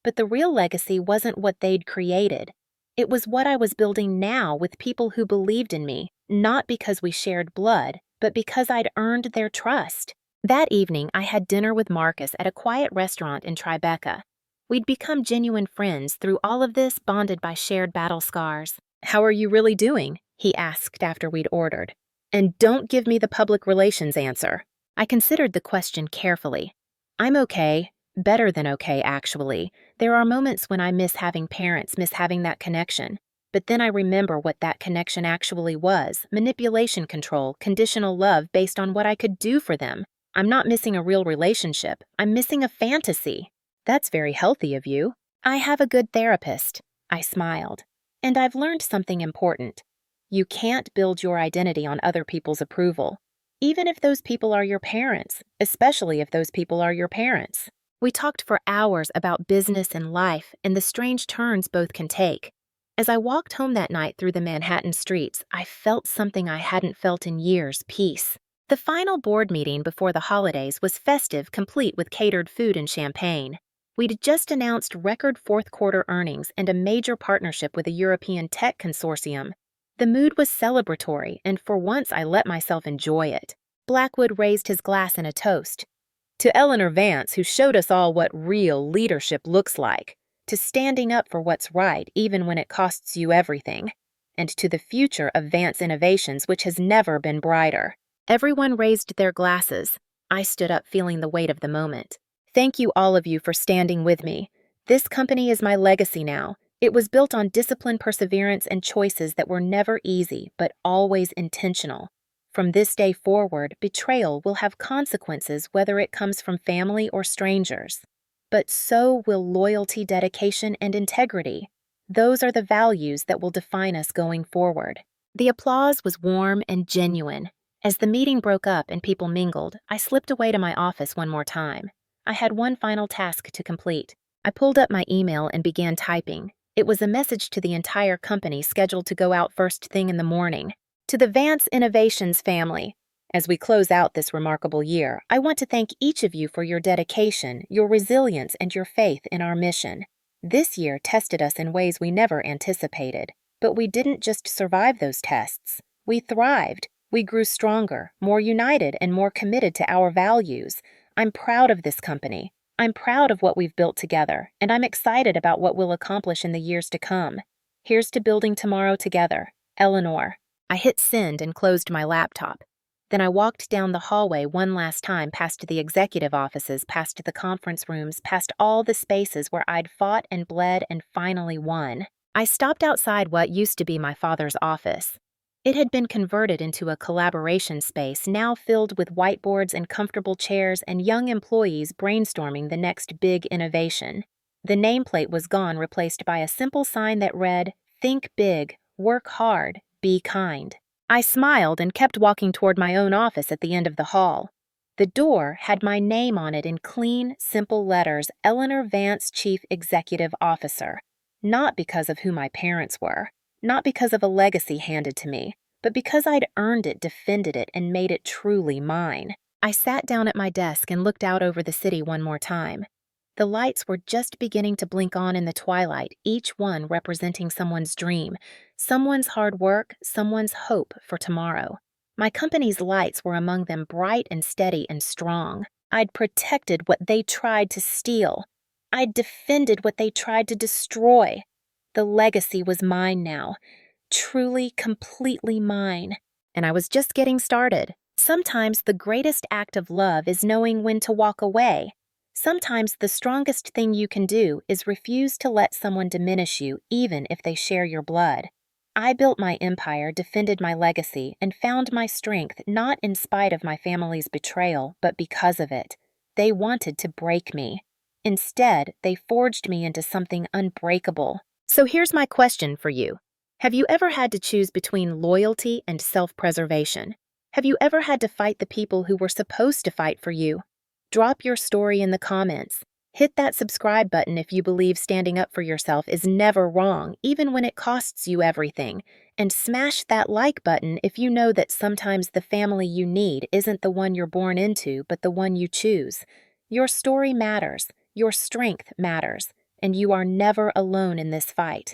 But the real legacy wasn't what they'd created. It was what I was building now with people who believed in me, not because we shared blood, but because I'd earned their trust. That evening, I had dinner with Marcus at a quiet restaurant in Tribeca. We'd become genuine friends through all of this, bonded by shared battle scars. "How are you really doing?" he asked after we'd ordered. "And don't give me the public relations answer." I considered the question carefully. "I'm okay. Better than okay, actually. There are moments when I miss having parents, miss having that connection. But then I remember what that connection actually was: manipulation, control, conditional love based on what I could do for them. I'm not missing a real relationship. I'm missing a fantasy." "That's very healthy of you." "I have a good therapist." I smiled. "And I've learned something important. You can't build your identity on other people's approval, even if those people are your parents, especially if those people are your parents." We talked for hours about business and life and the strange turns both can take. As I walked home that night through the Manhattan streets, I felt something I hadn't felt in years: peace. The final board meeting before the holidays was festive, complete with catered food and champagne. We'd just announced record fourth-quarter earnings and a major partnership with a European tech consortium. The mood was celebratory, and for once I let myself enjoy it. Blackwood raised his glass in a toast. "To Eleanor Vance, who showed us all what real leadership looks like. To standing up for what's right, even when it costs you everything. And to the future of Vance Innovations, which has never been brighter." Everyone raised their glasses. I stood up, feeling the weight of the moment. "Thank you, all of you, for standing with me. This company is my legacy now. It was built on discipline, perseverance, and choices that were never easy, but always intentional. From this day forward, betrayal will have consequences, whether it comes from family or strangers. But so will loyalty, dedication, and integrity. Those are the values that will define us going forward." The applause was warm and genuine. As the meeting broke up and people mingled, I slipped away to my office one more time. I had one final task to complete. I pulled up my email and began typing. It was a message to the entire company scheduled to go out first thing in the morning. "To the Vance Innovations family. As we close out this remarkable year, I want to thank each of you for your dedication, your resilience, and your faith in our mission. This year tested us in ways we never anticipated, but we didn't just survive those tests. We thrived. We grew stronger, more united, and more committed to our values. I'm proud of this company. I'm proud of what we've built together, and I'm excited about what we'll accomplish in the years to come. Here's to building tomorrow together. Eleanor. I hit send and closed my laptop. Then I walked down the hallway one last time past the executive offices, past the conference rooms, past all the spaces where I'd fought and bled and finally won. I stopped outside what used to be my father's office. It had been converted into a collaboration space now filled with whiteboards and comfortable chairs and young employees brainstorming the next big innovation. The nameplate was gone, replaced by a simple sign that read, "Think big, work hard, be kind." I smiled and kept walking toward my own office at the end of the hall. The door had my name on it in clean, simple letters, Eleanor Vance, Chief Executive Officer. Not because of who my parents were, not because of a legacy handed to me, but because I'd earned it, defended it, and made it truly mine. I sat down at my desk and looked out over the city one more time. The lights were just beginning to blink on in the twilight, each one representing someone's dream, someone's hard work, someone's hope for tomorrow. My company's lights were among them, bright and steady and strong. I'd protected what they tried to steal. I'd defended what they tried to destroy. The legacy was mine now, truly, completely mine. And I was just getting started. Sometimes the greatest act of love is knowing when to walk away. Sometimes the strongest thing you can do is refuse to let someone diminish you, even if they share your blood. I built my empire, defended my legacy, and found my strength not in spite of my family's betrayal, but because of it. They wanted to break me. Instead, they forged me into something unbreakable. So here's my question for you. Have you ever had to choose between loyalty and self-preservation? Have you ever had to fight the people who were supposed to fight for you? Drop your story in the comments. Hit that subscribe button if you believe standing up for yourself is never wrong, even when it costs you everything. And smash that like button if you know that sometimes the family you need isn't the one you're born into, but the one you choose. Your story matters, your strength matters, and you are never alone in this fight.